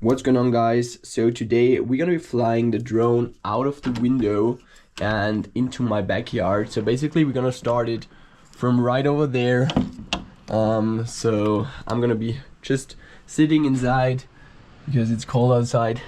What's going on, guys? So today we're gonna be flying the drone out of the window and into my backyard. So basically we're gonna start it from right over there. So I'm gonna be just sitting inside because it's cold outside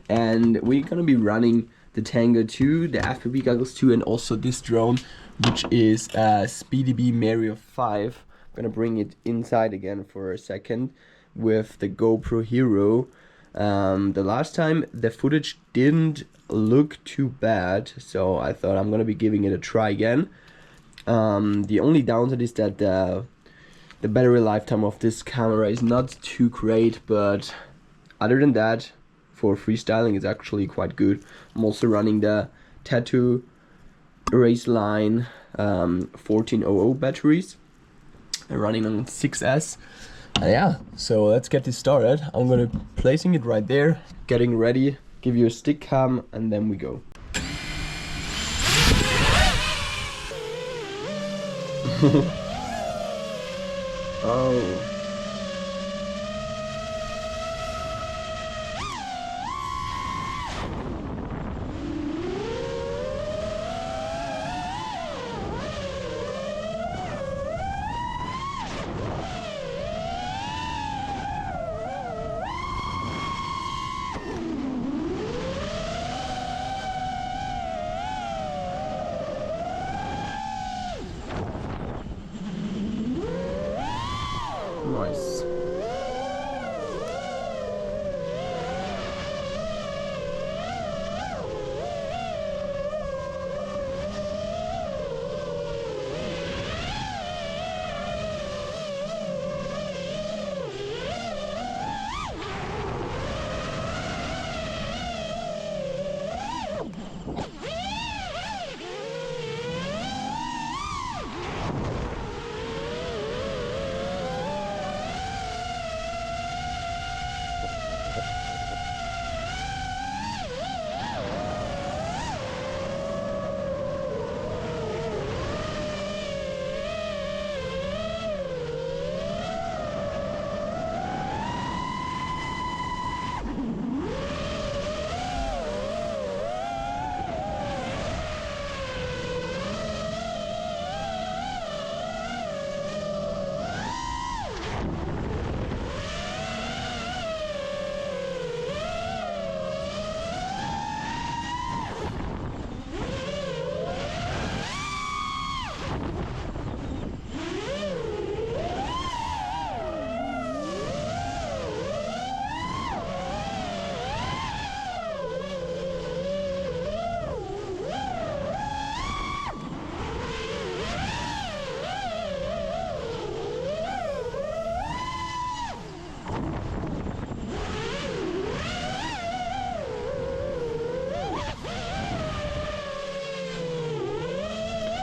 and we're gonna be running the Tango 2, the FPV goggles 2, and also this drone, which is SpeedyBee Mario 5. I'm gonna bring it inside again for a second with the GoPro Hero. The last time the footage didn't look too bad, so I thought I'm gonna be giving it a try again. The only downside is that the battery lifetime of this camera is not too great, but other than that, for freestyling it's actually quite good. I'm also running the Tattoo Race Line 1400 batteries. I'm running on 6S. Yeah, so let's get this started. I'm gonna placing it right there, getting ready, give you a stick cam, and then we go. Oh. Nice.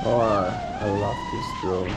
Oh, I love this drone.